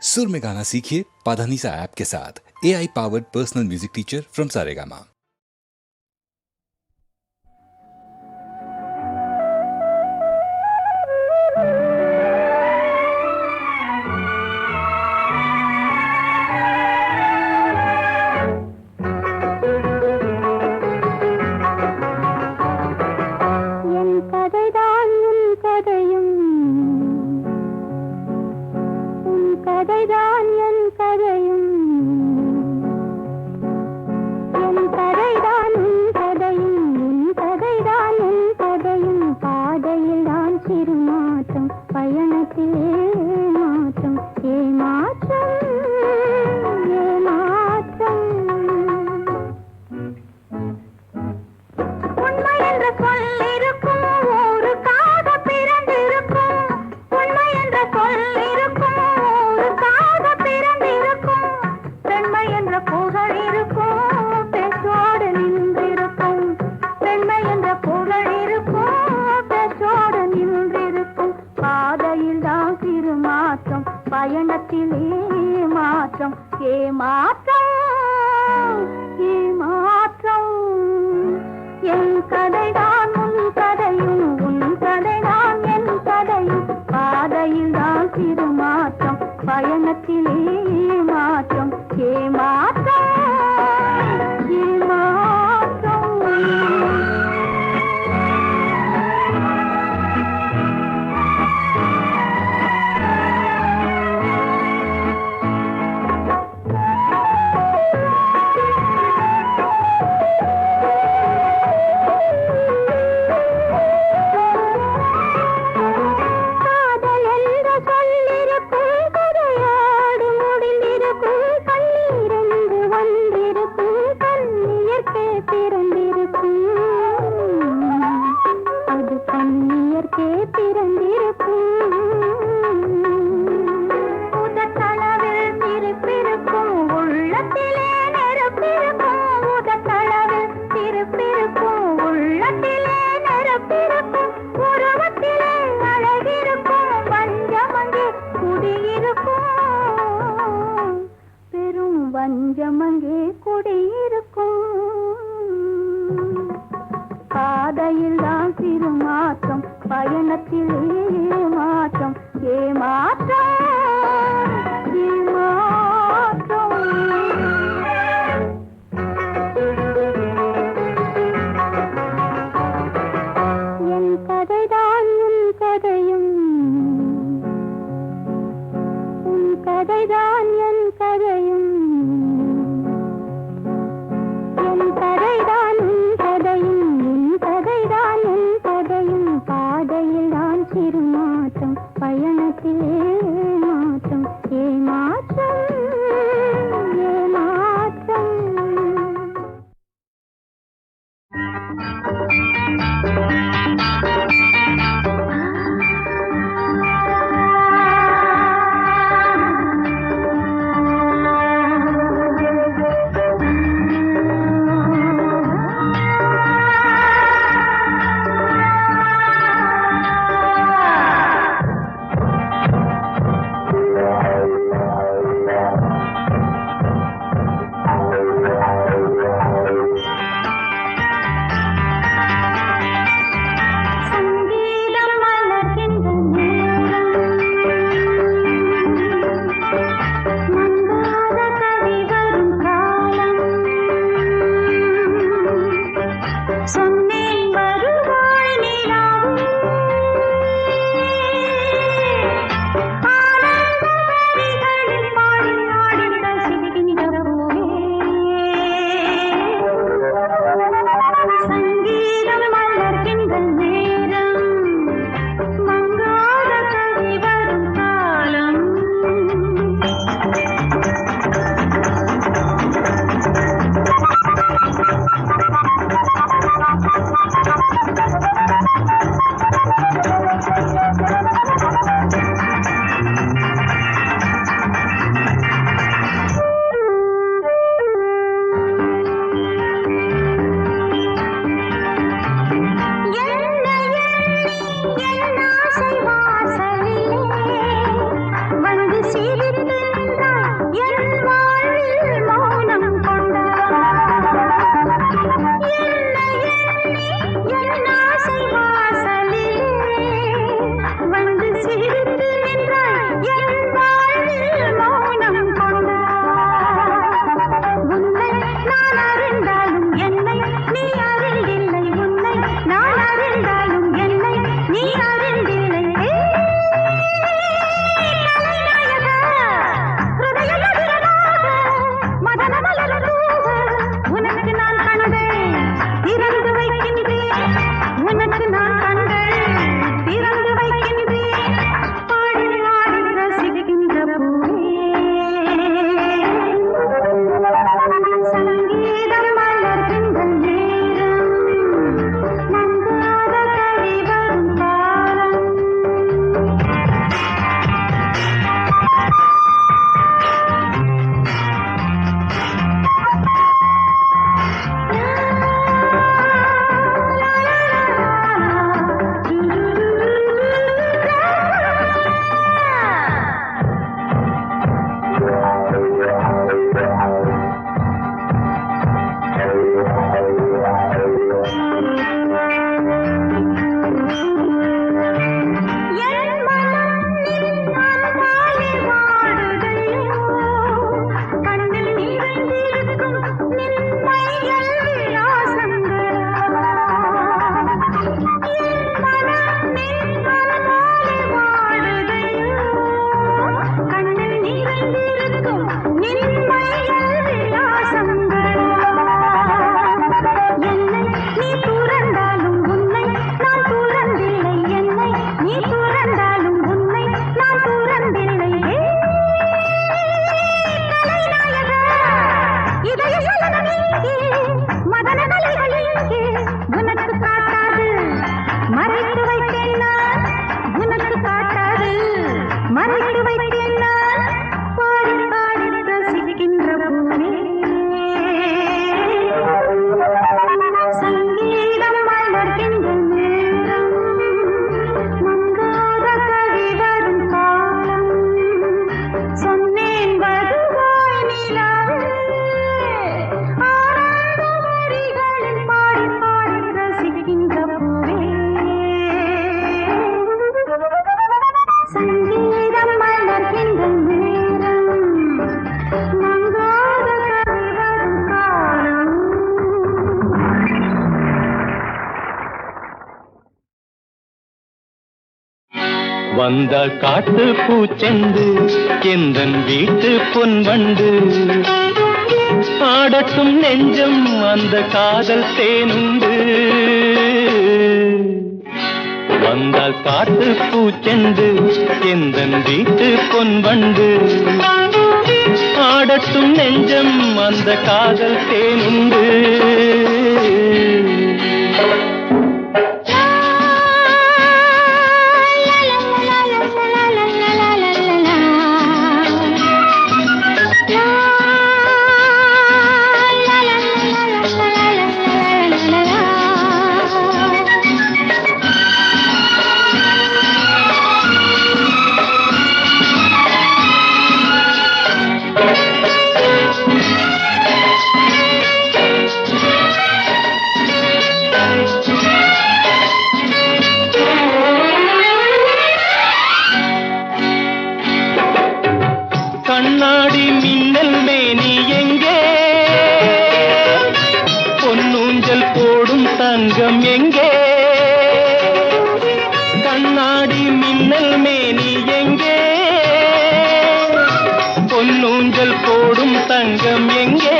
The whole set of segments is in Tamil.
सुर में गाना सीखिए पाधानीसा ऐप के साथ। AI powered personal music teacher from Saregama. வந்தாள் காட்டு பூச்செண்டு எந்தன் வீட்டு பொன்வண்டு ஆடட்டும் நெஞ்சம் அந்த காதல் தேனுண்டு வந்தாள் காட்டு பூச்செண்டு எந்தன் வீட்டு பொன்வண்டு ஆடட்டும் நெஞ்சம் அந்த காதல் தேனுண்டு கண்ணாடி மின்னல் மேனி எங்கே பொன்னூஞ்சல் போடும் தங்கம் எங்கே கண்ணாடி மின்னல் மேனி எங்கே பொன்னூஞ்சல் போடும் தங்கம் எங்கே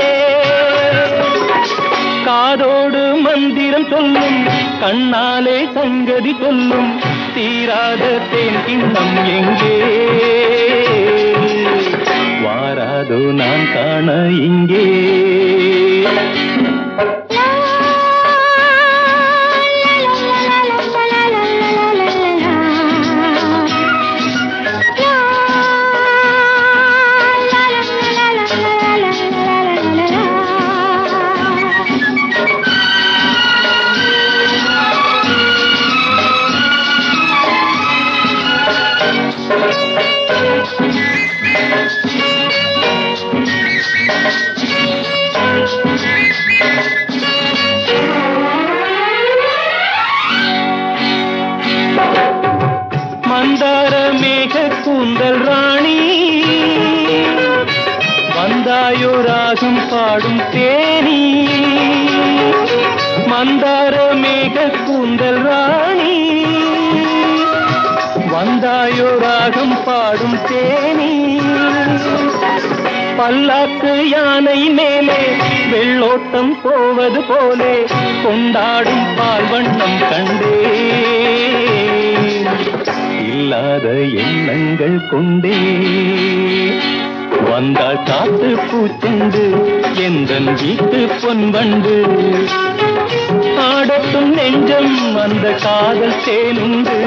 காதோடு மந்திரம் சொல்லும் கண்ணாலே சங்கதி சொல்லும் தீராத தேன் கிண்ணம் எங்கே வாராதோ நான் காண இங்கே மந்தார மேக கூந்தல் ராணி வந்தாயோ ராகம் பாடும் தேனி மந்தார மேக கூந்தல் ராணி வந்தாயோ ராகம் பாடும் தேனி பல்லாக்கு யானை மேலே வெள்ளோட்டம் போவது போலே கொண்டாடும் பால் வண்ணம் கண்டே இல்லாத எண்ணங்கள் கொண்டே வந்தாள் காட்டு பூச்செண்டு எந்தன் வீட்டு பொன்வண்டு ஆடட்டும் நெஞ்சம் அந்த காதல் தேனுண்டு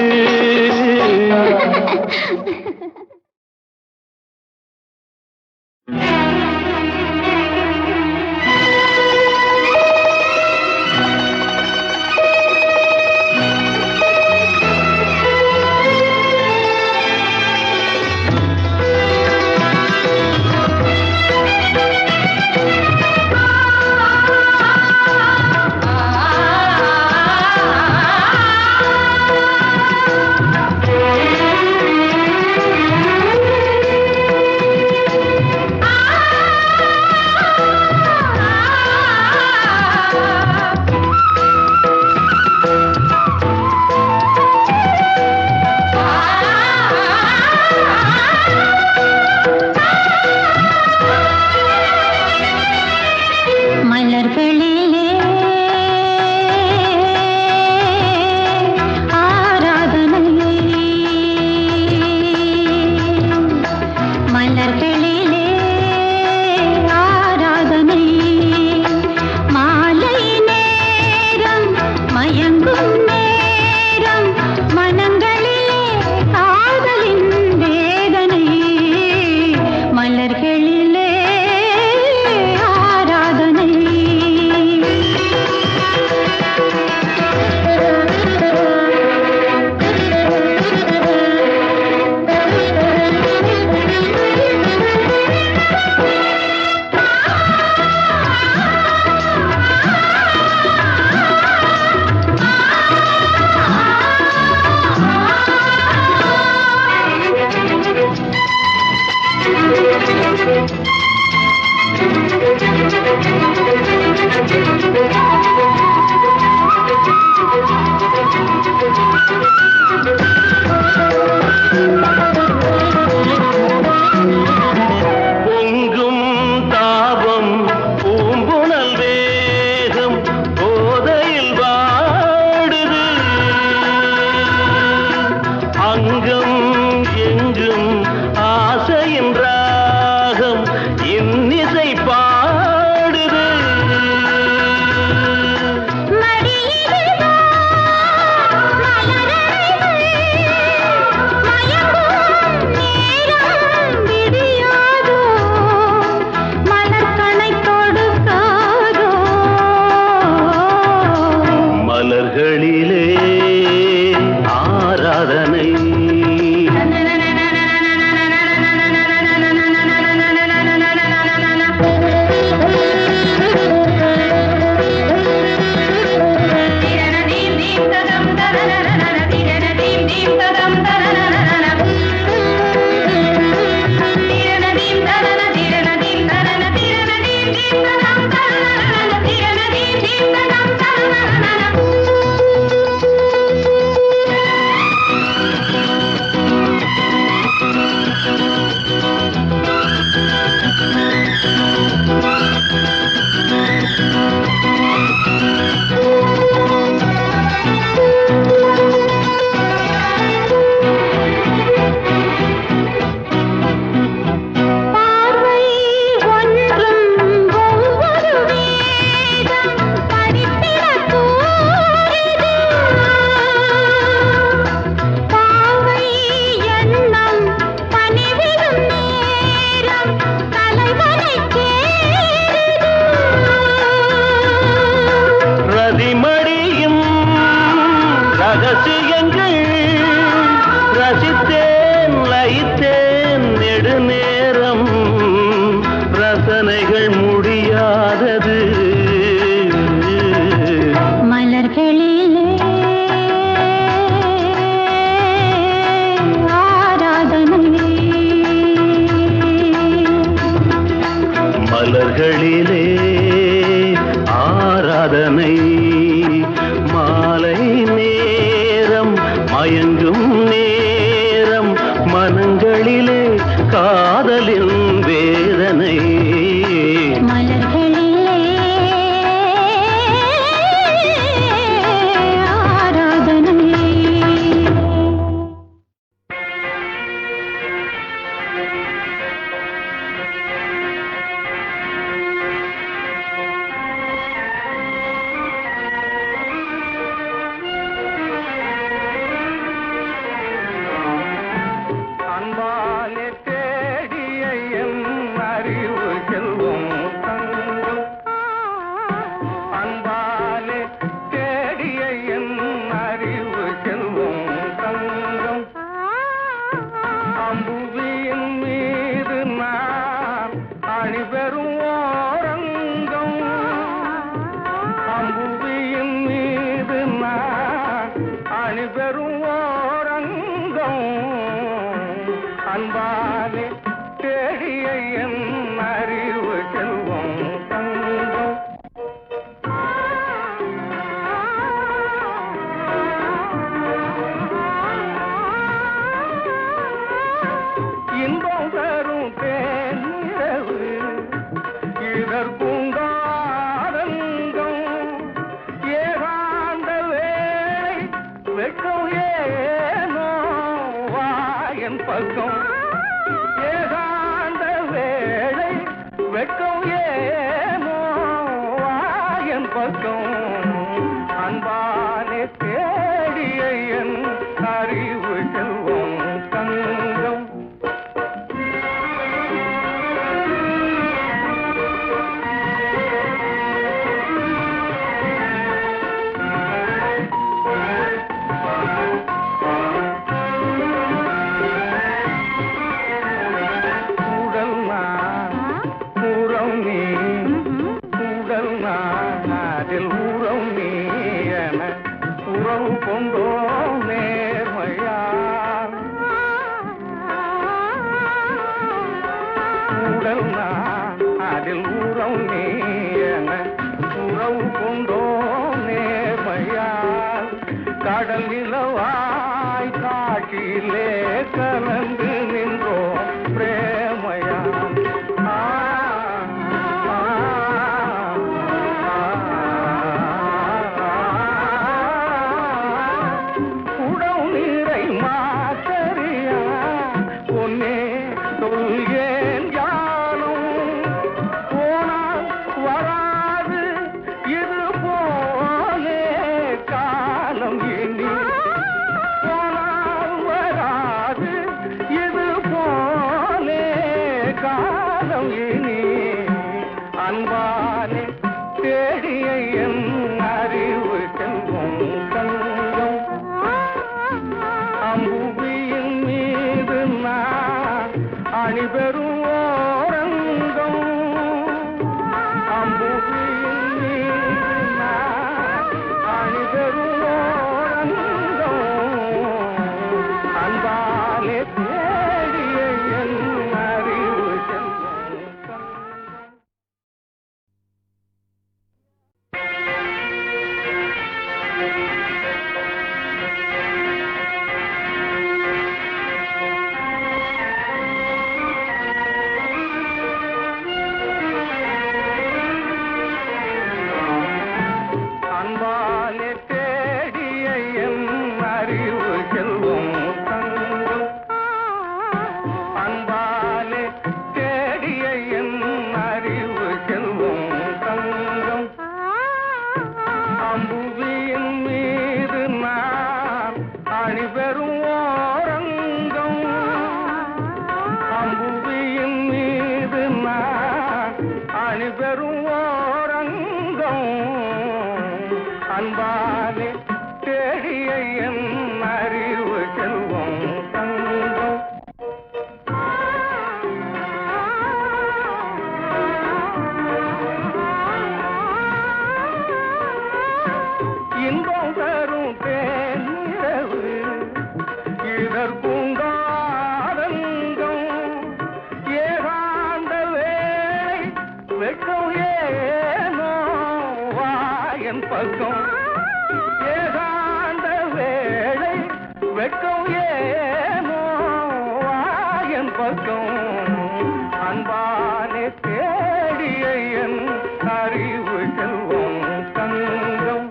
மடியின் ராகம் இன்னிசை பாடுது. மலர்களிலே ஆராதனை ரகசியங்கள் ரசித்தேன் லயித்தேன் நெடுநேரம் ரசனைகள் முடியாதது மலர்களிலே ஆராதனை மலர்களிலே ஆராதனை மாலை நேரம் மயங்கும் நேரம் மனங்களிலே காதலின் வேதனை மலர்களிலே ஆராதனை அன்பாலே தேடிய என் அறிவு செல்வம் தங்கம் அன்பாலே தேடிய என் அறிவு செல்வம் தங்கம் அம்புவியின் மீது நான் அணிபெறும் ஓரங்கம் அம்புவியின் மீது நான் அணிபெறும் ஓரங்கம் அன்பாலே தேடிய என் அறிவு செல்வம் தங்கம் இன்பம் தரும் தேனிரவு இதற்குண்டாரங்கம் ஏகாந்த வேளை வெட்கம் ஏனோ வாயன் பக்கம் ஏகாந்த வேளை வெட்கம் ஏனோ வாயன் பக்கம் அன்பாலே தேடிய என் அறிவு செல்வம் தங்கம் உறவு கொண்டோ நேர்மையால் உடல் நான் அதில் உறவு நீ என உறவு கொண்டோ நேர்மையால் கடல் நிலவாய் காட்டிலே கலந்து நின்றோம் பிரேமையால் உடவு நீரை மாத்தறியா பொன்னே சொல் ஏன் ஞானம் போனால் வராது இது போலே காலம் இனி போனால் வராது இது போலே காலம் இனி அன்பாலே தேடிய என் அறிவு செல்வம் தங்கம் அம்புவியின் மீது நான் அணிபெறும் ஓரங்கம் அம்புவியின் மீது நான் அணிபெறும் ஓரங்கம் அன்பாலே தேடிய என் அறிவு செல்வம் தங்கம் அன்பாலே தேடிய என் அறிவு செல்வம் தங்கம் அன்பாலே தேடிய என் அறிவு செல்வம் தங்கம் அம்புவியின் மீது நான் அணிபெறும் ஓரங்கம் அம்புவியின் மீது நான் அணிபெறும் ஓரங்கம் அன்பாலே தேடிய என் அறிவு செல்வம் தங்கம் இன்பம் தரும் தேனிரவு இதற்குண்டாரங்கம் ஏகாந்த வேளை வெட்கம் ஏனோ வாயன் பக்கம் ஏகாந்த வேளை வெட்கம் ஏனோ வாயன் பக்கம் அன்பாலே தேடிய என் அறிவு செல்வம் தங்கம்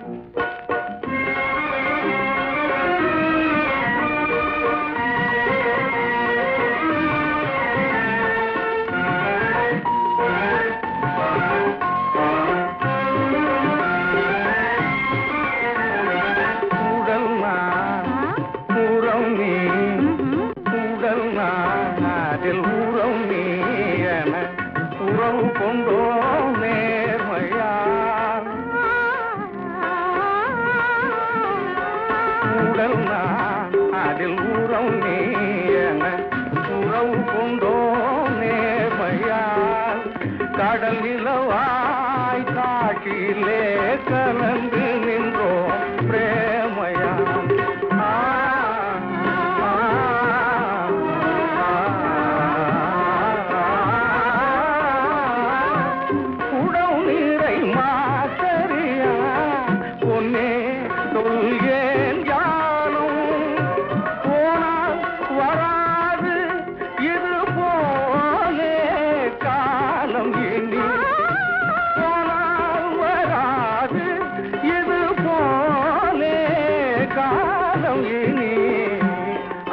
உடல் நான் உறம் நீ உடல் நான் அதில் உறம் நீ என உறவு கொண்டோ நேர்மையால் உடல் நான் அதில் உறம் நீ என உறவு கொண்டோ நேர்மையால் கடல் நிலவாய் காட்டிலே கலந்து நின்றோம் பிரேமையால் உடவு நீரை மாசரியா பொன்னே சொல்கேன் யானும் போனால் வராது இது போலே காலம் இனி போனால் வராது இது போலே காலம் இனி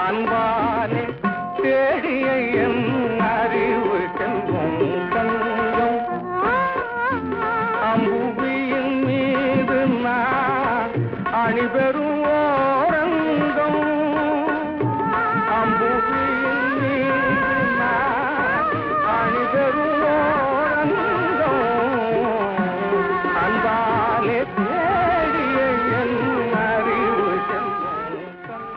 அன்பாலே தேடிய என் அறிவு செல்வம் தங்கம் அம்புவியின் மீது நான் அணிபெறும் ஓரங்கம் அம்புவியின் மீது நான் அணிபெறும் ஓரங்கம் அன்பாலே தேடிய என் அறிவு செல்வம் தங்கம்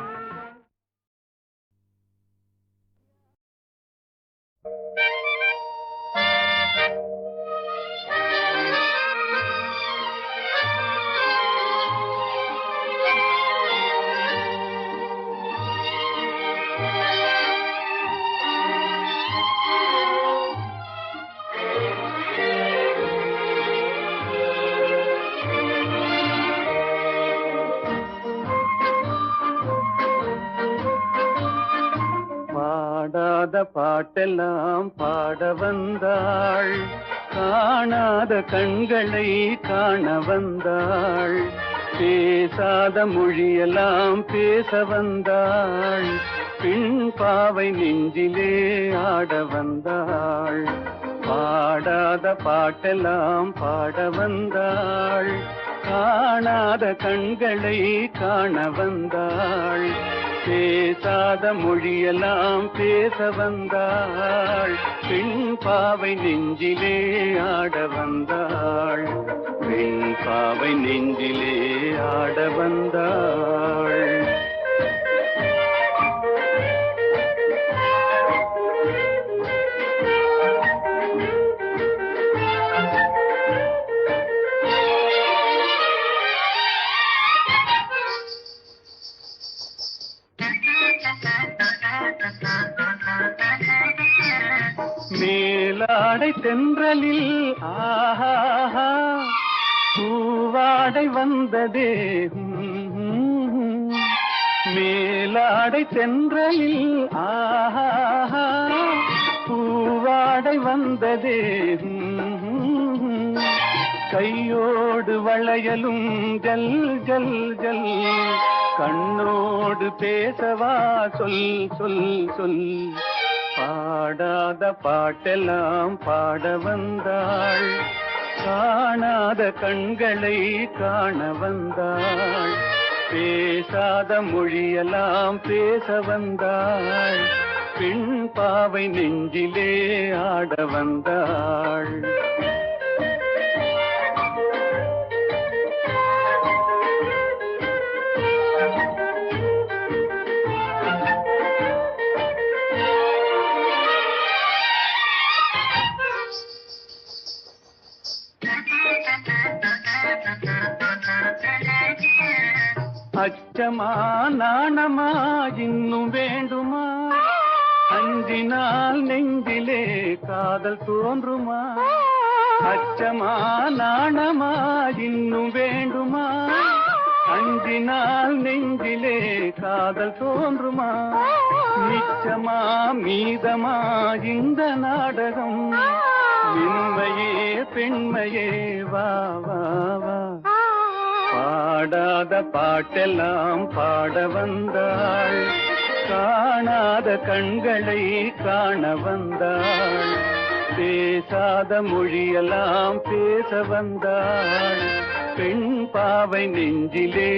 பாடாத பாட்டெல்லாம் பாட வந்தாள், காணாத கண்களை காண வந்தாள், பேசாத மொழியெல்லாம் பேச வந்தாள், பெண் பாவை நெஞ்சிலே ஆட வந்தாள். பாடாத பாட்டெல்லாம் பாட வந்தாள். காணாத கண்களை காண வந்தாள். பேசாத மொழியெல்லாம் பேச வந்தாள். பெண் பாவை நெஞ்சிலே ஆட வந்தாள். பெண் பாவை நெஞ்சிலே ஆட வந்தாள். மேலாடை தென்றலில் ஆஹா பூவாடை வந்ததே. மேலாடை தென்றலில் ஆஹா பூவாடை வந்ததே. கையோடு வளையலும் ஜல் ஜல் ஜல். கண்ணோடு பேசவா சொல் சொல் சொல். பாடாத பாட்டெல்லாம் பாட வந்தாள். காணாத கண்களை காண வந்தாள். பேசாத மொழியெல்லாம் பேச வந்தாள். பெண் பாவை நெஞ்சிலே ஆட வந்தாள். அச்சமா நாணமா இன்னும் வேண்டுமா? அஞ்சினால் நெஞ்சிலே காதல் தோன்றுமா? அச்சமா நாணமா இன்னும் வேண்டுமா? அஞ்சினால் நெஞ்சிலே காதல் தோன்றுமா? நிச்சமா மீதமா இந்த நாடகம்? மென்மையே பெண்மையே வா வா வா. பாடாத பாட்டெல்லாம் பாட வந்தாள். காணாத கண்களை காண வந்தாள். பேசாத மொழியெல்லாம் பேச வந்தாள். பெண் பாவை நெஞ்சிலே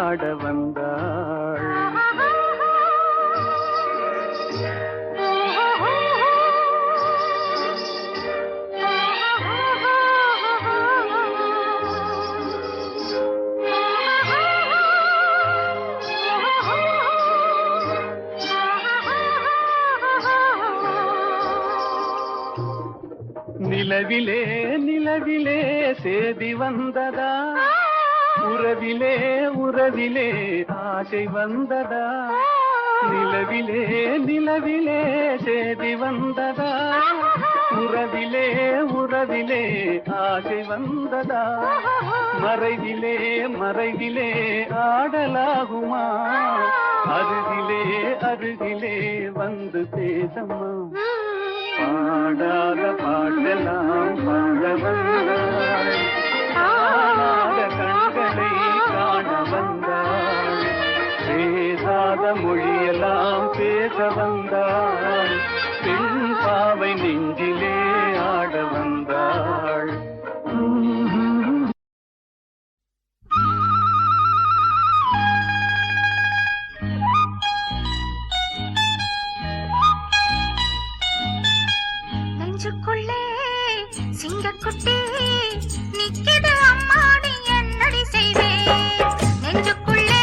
ஆட வந்தாள். நிலவிலே நிலவிலே சேதி வந்ததா? உறவிலே உறவிலே ஆசை வந்ததா? நிலவிலே நிலவிலே சேதி வந்ததா? உறவிலே உறவிலே ஆசை வந்ததா? மறைவிலே மறைவிலே ஆடலாகுமா? அருகிலே அருகிலே வந்து பேசம்மா. பாடாத பாட்டெல்லாம் பாட வந்தாள். காணாத கண்களை காண வந்தாள். பேசாத மொழியெல்லாம் பேச வந்தாள். பெண் பாவை நெஞ்சிலே ஆட வந்தாள். நெஞ்சுக்குள்ளே சிங்கக்குட்டி நிக்கிது அம்மாடி என்னடி செய்வேன்? நெஞ்சுக்குள்ளே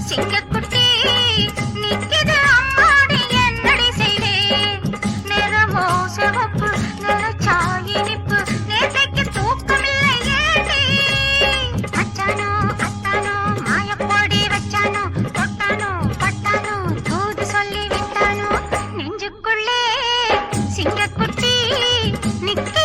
சிங்கக்குட்டி நிக்கிது அம்மாடி என்னடி செய்வேன்? நிறமோ சிவப்பு நிறச்சா இனிப்பு நேற்றைக்கு தூக்கமில்லை ஏடி? அச்சானோ அத்தானோ மாயப்பொடி வச்சானோ தொட்டானோ பட்டானோ தூது சொல்லி விட்டானோ? நெஞ்சுக்குள்ளே சிங்கக்குட்டி நிக்கி